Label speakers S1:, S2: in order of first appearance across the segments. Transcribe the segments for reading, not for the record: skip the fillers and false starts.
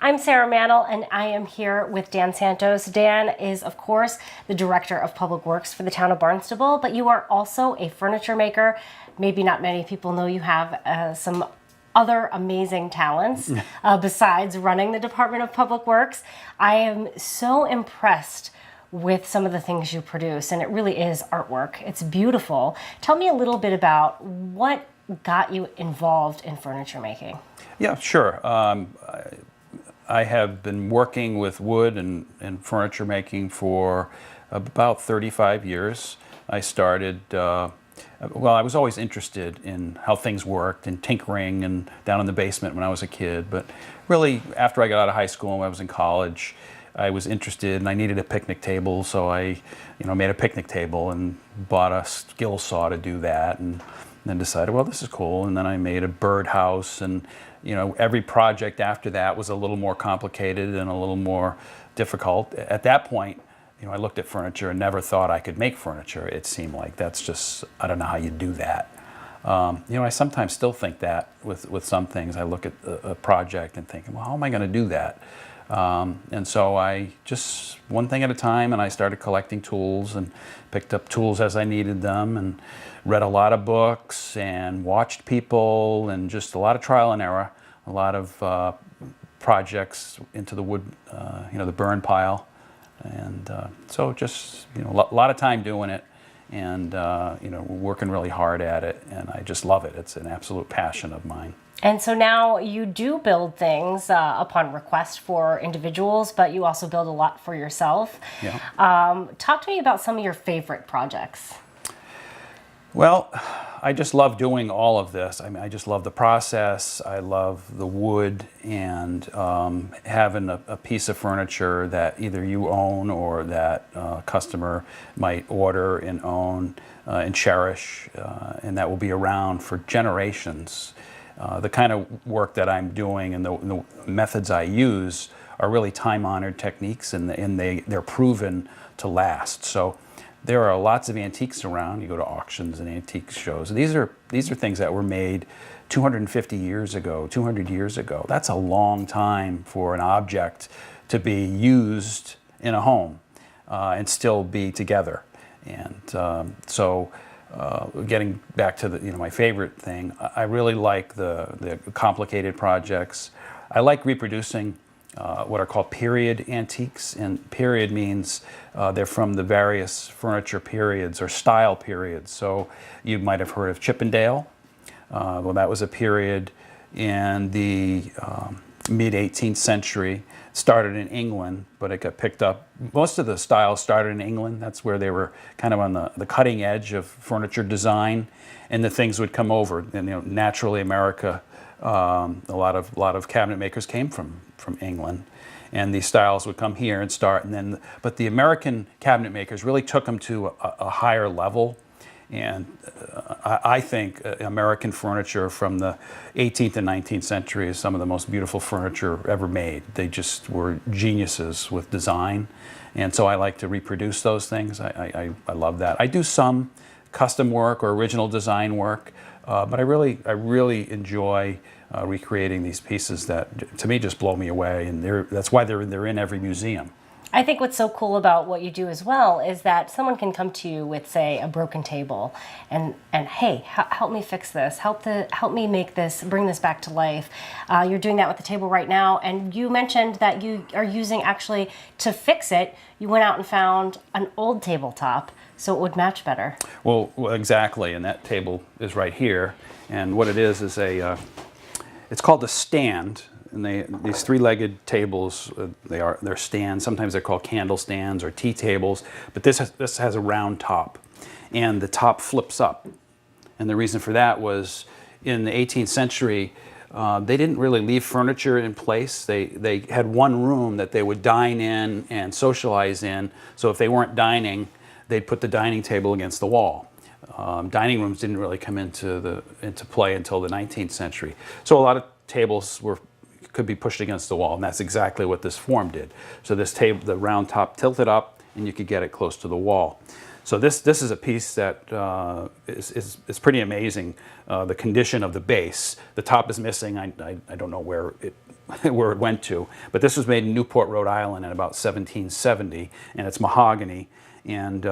S1: I'm Sarah Mantle, and I am here with Dan Santos. Dan is, of course, the Director of Public Works for the town of Barnstable, but you are also a furniture maker. Maybe not many people know you have some other amazing talents besides running the Department of Public Works. I am so impressed with some of the things you produce, and it really is artwork. It's beautiful. Tell me a little bit about what got you involved in furniture making.
S2: Yeah, sure. I have been working with wood and furniture making for about 35 years. I started, I was always interested in how things worked and tinkering and down in the basement when I was a kid. But really, after I got out of high school and when I was in college, I was interested and I needed a picnic table, so I made a picnic table and bought a skill saw to do that, and then decided, well, this is cool. And then I made a birdhouse, and every project after that was a little more complicated and a little more difficult. At that point, I looked at furniture and never thought I could make furniture. It seemed like that's just, I don't know how you do that. I sometimes still think that with some things. I look at a project and think, well, how am I going to do that? And so I just, one thing at a time, and I started collecting tools and picked up tools as I needed them and read a lot of books and watched people and just a lot of trial and error, a lot of projects into the wood, the burn pile. And so just, a lot of time doing it and, working really hard at it. And I just love it. It's an absolute passion of mine.
S1: And so now you do build things upon request for individuals, but you also build a lot for yourself.
S2: Yeah.
S1: Talk to me about some of your favorite projects.
S2: Well, I just love doing all of this. I mean, I just love the process. I love the wood and having a piece of furniture that either you own or that a customer might order and own and cherish, and that will be around for generations. The kind of work that I'm doing and the methods I use are really time-honored techniques, and they're proven to last. So there are lots of antiques around. You go to auctions and antique shows. These are things that were made 250 years ago, 200 years ago. That's a long time for an object to be used in a home and still be together. And getting back to my favorite thing, I really like the complicated projects. I like reproducing what are called period antiques, and period means they're from the various furniture periods or style periods. So you might have heard of Chippendale. Well, that was a period in the mid-18th century. Started in England, but it got picked up. Most of the styles started in England. That's where they were kind of on the cutting edge of furniture design, and the things would come over. And naturally, America, a lot of cabinet makers came from England, and these styles would come here and start. But the American cabinet makers really took them to a higher level. And I think American furniture from the 18th and 19th century is some of the most beautiful furniture ever made. They just were geniuses with design. And so I like to reproduce those things. I love that. I do some custom work or original design work, but I really enjoy recreating these pieces that, to me, just blow me away. And that's why they're in every museum.
S1: I think what's so cool about what you do as well is that someone can come to you with, say, a broken table and hey, help me fix this, help me make this, bring this back to life. You're doing that with the table right now, and you mentioned that you are using, actually, to fix it, you went out and found an old tabletop so it would match better.
S2: Well, exactly, and that table is right here, and what it is it's called a stand. And these three-legged tables, they're stands. Sometimes they're called candle stands or tea tables. But this has a round top, and the top flips up. And the reason for that was in the 18th century, they didn't really leave furniture in place. They had one room that they would dine in and socialize in. So if they weren't dining, they'd put the dining table against the wall. Dining rooms didn't really come into play until the 19th century. So a lot of tables could be pushed against the wall, and that's exactly what this form did. So this table, the round top tilted up, and you could get it close to the wall. So this is a piece that is pretty amazing. The condition of the base, the top is missing. I don't know where where it went to. But this was made in Newport, Rhode Island in about 1770, and it's mahogany. And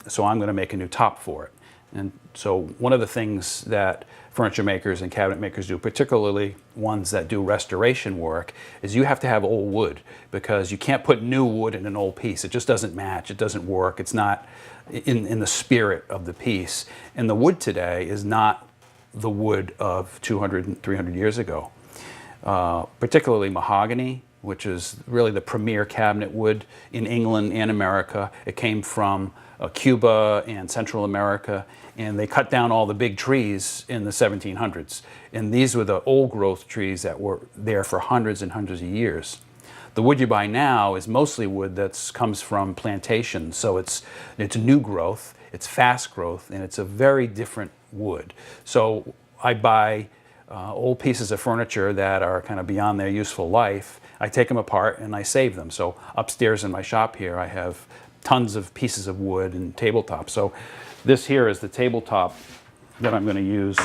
S2: so I'm going to make a new top for it. And so one of the things that furniture makers and cabinet makers do, particularly ones that do restoration work, is you have to have old wood, because you can't put new wood in an old piece. It just doesn't match. It doesn't work. It's not in the spirit of the piece. And the wood today is not the wood of 200 and 300 years ago. Particularly mahogany, which is really the premier cabinet wood in England and America. It came from Cuba and Central America, and they cut down all the big trees in the 1700s. And these were the old growth trees that were there for hundreds and hundreds of years. The wood you buy now is mostly wood that comes from plantations, so it's new growth, it's fast growth, and it's a very different wood. So I buy old pieces of furniture that are kind of beyond their useful life. I take them apart and I save them. So upstairs in my shop here, I have tons of pieces of wood and tabletops. So this here is the tabletop that I'm going to use.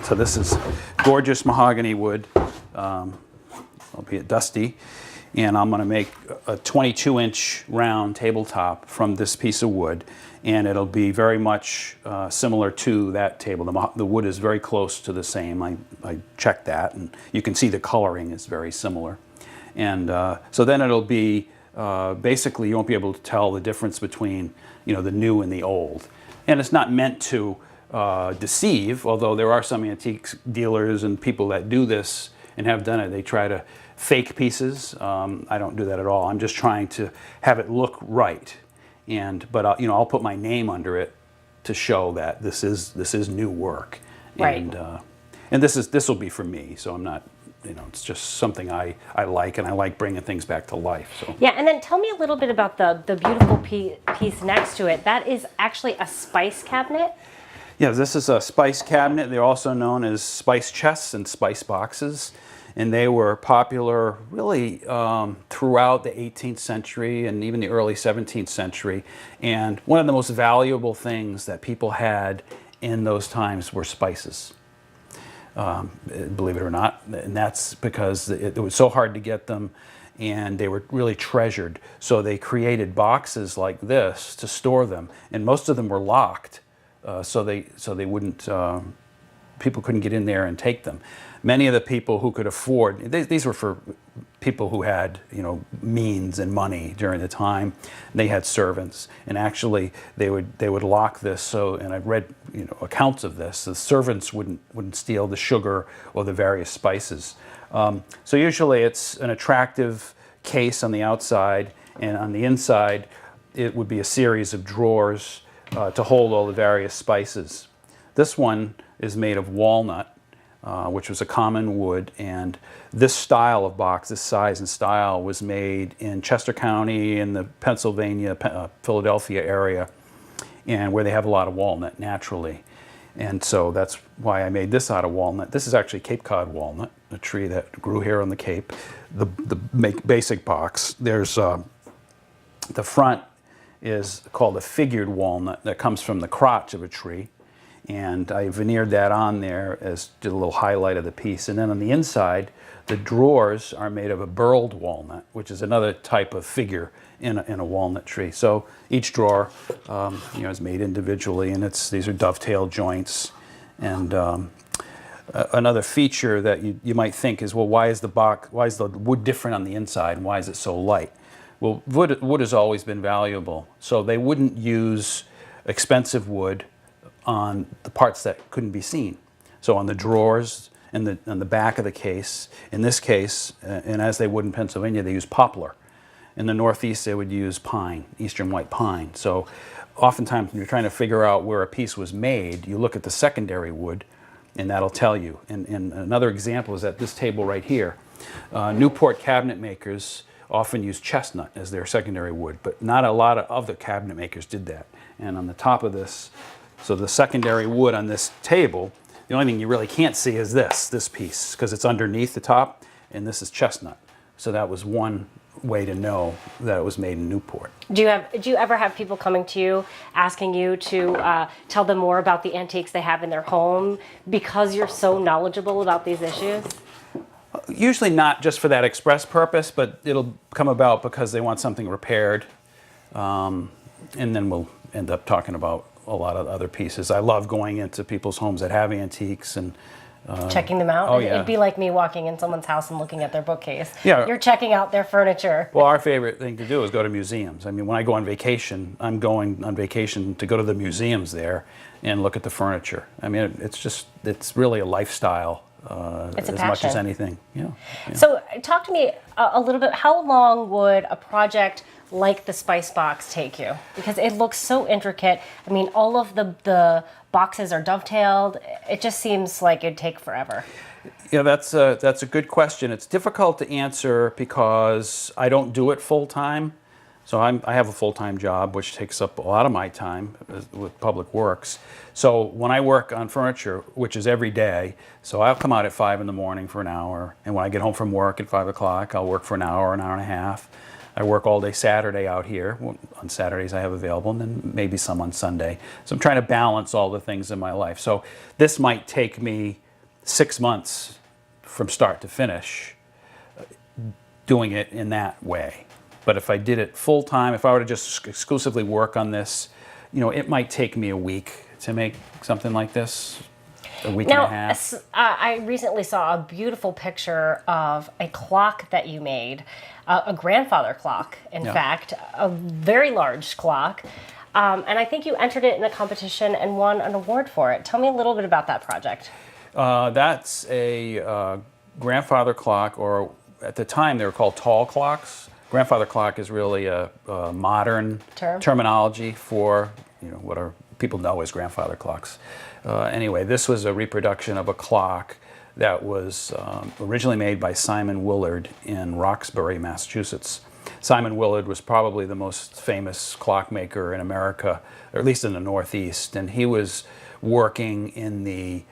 S2: So this is gorgeous mahogany wood, albeit dusty. And I'm going to make a 22-inch round tabletop from this piece of wood. And it'll be very much similar to that table. The wood is very close to the same. I checked that, and you can see the coloring is very similar. And so then it'll be, basically you won't be able to tell the difference between the new and the old. And it's not meant to deceive, although there are some antiques dealers and people that do this and have done it. They try to fake pieces. I don't do that at all. I'm just trying to have it look right. But I'll put my name under it to show that this is new work,
S1: right.
S2: And this will be for me. So I'm not, it's just something I like, and I like bringing things back to life. So
S1: yeah, and then tell me a little bit about the beautiful piece next to it. That is actually a spice cabinet.
S2: Yeah, this is a spice cabinet. They're also known as spice chests and spice boxes. And they were popular really throughout the 18th century and even the early 17th century. And one of the most valuable things that people had in those times were spices, believe it or not. And that's because it was so hard to get them, and they were really treasured. So they created boxes like this to store them. And most of them were locked, so they wouldn't, people couldn't get in there and take them. Many of the people who could afford, these were for people who had, means and money during the time. They had servants, and actually they would lock this. So, and I've read, accounts of this. The servants wouldn't steal the sugar or the various spices. So usually it's an attractive case on the outside, and on the inside it would be a series of drawers to hold all the various spices. This one is made of walnut, which was a common wood, and this style of box, this size and style, was made in Chester County in the Pennsylvania, Philadelphia area, and where they have a lot of walnut naturally. And so that's why I made this out of walnut. This is actually Cape Cod walnut, a tree that grew here on the Cape. The basic box, there's the front is called a figured walnut that comes from the crotch of a tree. And I veneered that on there as did a little highlight of the piece. And then on the inside, the drawers are made of a burled walnut, which is another type of figure in a walnut tree. So each drawer, is made individually, and these are dovetail joints. And another feature that you might think is, well, why is the wood different on the inside, and why is it so light? Well, wood has always been valuable, so they wouldn't use expensive wood on the parts that couldn't be seen. So on the drawers and the back of the case, in this case, and as they would in Pennsylvania, they use poplar. In the Northeast, they would use pine, eastern white pine. So oftentimes when you're trying to figure out where a piece was made, you look at the secondary wood, and that'll tell you. And another example is at this table right here. Newport cabinet makers often use chestnut as their secondary wood, but not a lot of other cabinet makers did that. And on the top of this, so the secondary wood on this table, the only thing you really can't see is this piece, because it's underneath the top, and this is chestnut. So that was one way to know that it was made in Newport.
S1: Do you ever have people coming to you asking you to tell them more about the antiques they have in their home because you're so knowledgeable about these issues?
S2: Usually not just for that express purpose, but it'll come about because they want something repaired. And then we'll end up talking about a lot of other pieces. I love going into people's homes that have antiques and
S1: Checking them out.
S2: Oh, yeah.
S1: It'd be like me walking in someone's house and looking at their bookcase.
S2: Yeah.
S1: You're checking out their furniture.
S2: Well, our favorite thing to do is go to museums. I mean, when I go on vacation, I'm going on vacation to go to the museums there and look at the furniture. I mean, it's really a lifestyle
S1: It's a
S2: as much as
S1: passion.
S2: anything. Yeah. Yeah.
S1: So talk to me a little bit, how long would a project like the Spice Box take you? Because it looks so intricate. I mean, all of the boxes are dovetailed. It just seems like it'd take forever.
S2: Yeah, that's a good question. It's difficult to answer because I don't do it full time. So I have a full-time job, which takes up a lot of my time with Public Works. So when I work on furniture, which is every day, so I'll come out at 5 in the morning for an hour, and when I get home from work at 5 o'clock, I'll work for an hour and a half. I work all day Saturday out here. Well, on Saturdays I have available, and then maybe some on Sunday. So I'm trying to balance all the things in my life. So this might take me 6 months from start to finish doing it in that way. But if I did it full time, if I were to just exclusively work on this, it might take me a week to make something like this, a week and a half.
S1: I recently saw a beautiful picture of a clock that you made, a grandfather clock, in fact, a very large clock. And I think you entered it in a competition and won an award for it. Tell me a little bit about that project.
S2: That's a grandfather clock, or at the time they were called tall clocks. Grandfather clock is really a modern terminology for what our people know as grandfather clocks. Anyway, this was a reproduction of a clock that was originally made by Simon Willard in Roxbury, Massachusetts. Simon Willard was probably the most famous clockmaker in America, or at least in the Northeast, and he was working in the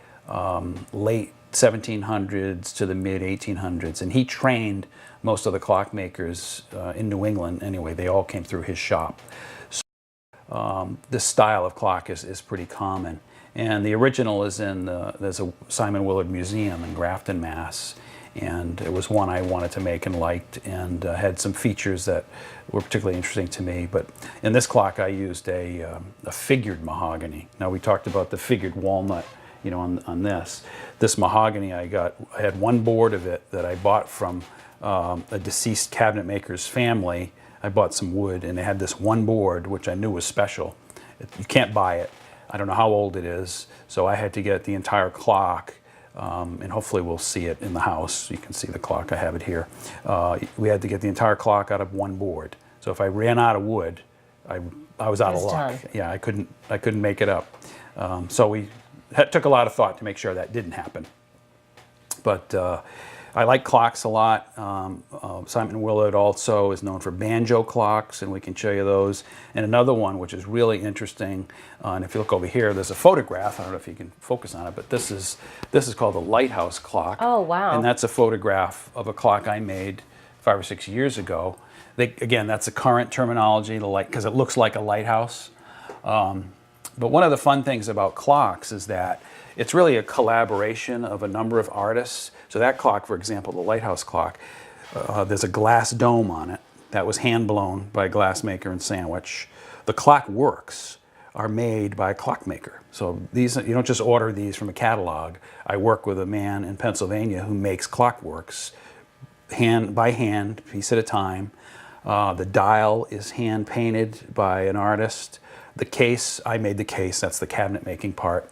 S2: late 1700s to the mid 1800s, and he trained most of the clockmakers in New England. Anyway, they all came through his shop. So this style of clock is pretty common, and the original is in there's a Simon Willard Museum in Grafton, Mass, and it was one I wanted to make and liked, and had some features that were particularly interesting to me. But in this clock I used a figured mahogany. Now, we talked about the figured walnut on this. This mahogany I had one board of it that I bought from a deceased cabinet maker's family. I bought some wood, and they had this one board, which I knew was special. You can't buy it. I don't know how old it is, so I had to get the entire clock, and hopefully we'll see it in the house. You can see the clock, I have it here. We had to get the entire clock out of one board. So if I ran out of wood, I was out of luck.
S1: Done.
S2: Yeah, I couldn't make it up. So it took a lot of thought to make sure that didn't happen. But I like clocks a lot. Simon Willard also is known for banjo clocks, and we can show you those. And another one which is really interesting, and if you look over here, there's a photograph. I don't know if you can focus on it, but this is called the lighthouse clock.
S1: Oh, wow.
S2: And that's a photograph of a clock I made 5 or 6 years ago. Again, that's a current terminology, because it looks like a lighthouse. But one of the fun things about clocks is that it's really a collaboration of a number of artists. So that clock, for example, the lighthouse clock, there's a glass dome on it that was hand blown by a glassmaker in Sandwich. The clock works are made by a clockmaker. So these, you don't just order these from a catalog. I work with a man in Pennsylvania who makes clockworks hand by hand, piece at a time. The dial is hand painted by an artist. The case, I made the case, that's the cabinet making part.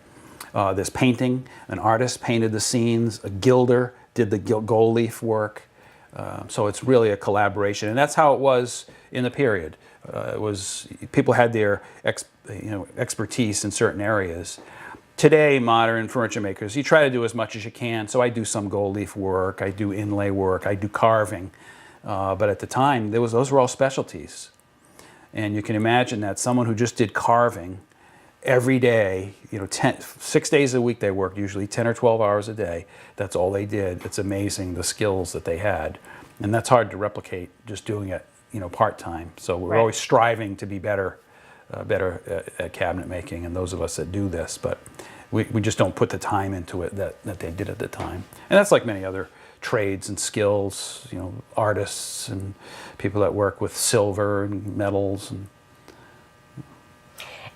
S2: There's painting, an artist painted the scenes, a gilder did the gold leaf work. So it's really a collaboration, and that's how it was in the period. People had their expertise in certain areas. Today, modern furniture makers, you try to do as much as you can. So I do some gold leaf work, I do inlay work, I do carving. But at the time, those were all specialties. And you can imagine that someone who just did carving every day, 6 days a week they worked, usually 10 or 12 hours a day. That's all they did. It's amazing the skills that they had. And that's hard to replicate just doing it, part-time. So we're always striving to be better at cabinet making, and those of us that do this, but we just don't put the time into it that they did at the time. And that's like many other trades and skills, you know, artists and people that work with silver and metals.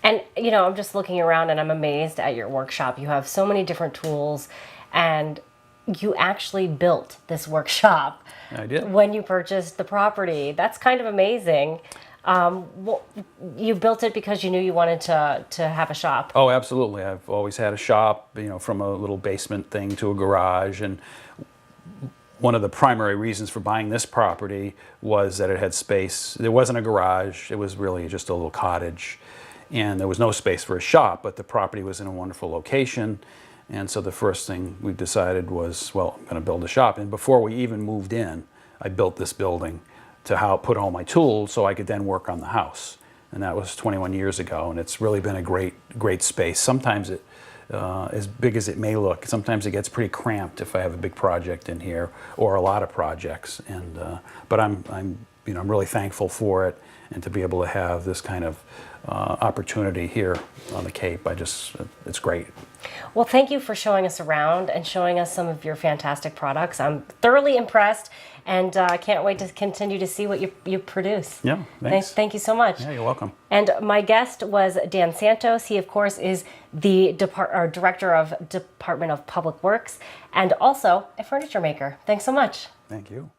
S1: And, you know, I'm just looking around and I'm amazed at your workshop. You have so many different tools, and you actually built this workshop.
S2: I did.
S1: When you purchased the property. That's kind of amazing. Well, you built it because you knew you wanted to have a shop.
S2: Oh, absolutely. I've always had a shop, you know, from a little basement thing to a garage. And one of the primary reasons for buying this property was that it had space. There wasn't a garage. It was really just a little cottage. And there was no space for a shop, but the property was in a wonderful location. And so the first thing we decided was, well, I'm going to build a shop. And before we even moved in, I built this building to put all my tools so I could then work on the house. And that was 21 years ago. And it's really been a great space. Sometimes it, as big as it may look, sometimes it gets pretty cramped if I have a big project in here or a lot of projects. And but I'm really thankful for it, and to be able to have this kind of opportunity here on the Cape. It's great.
S1: Well, thank you for showing us around and showing us some of your fantastic products. I'm thoroughly impressed, and I can't wait to continue to see what you produce.
S2: Yeah, thanks.
S1: Thank you so much.
S2: Yeah, you're welcome.
S1: And my guest was Dan Santos. He, of course, is the Director of Department of Public Works and also a furniture maker. Thanks so much.
S2: Thank you.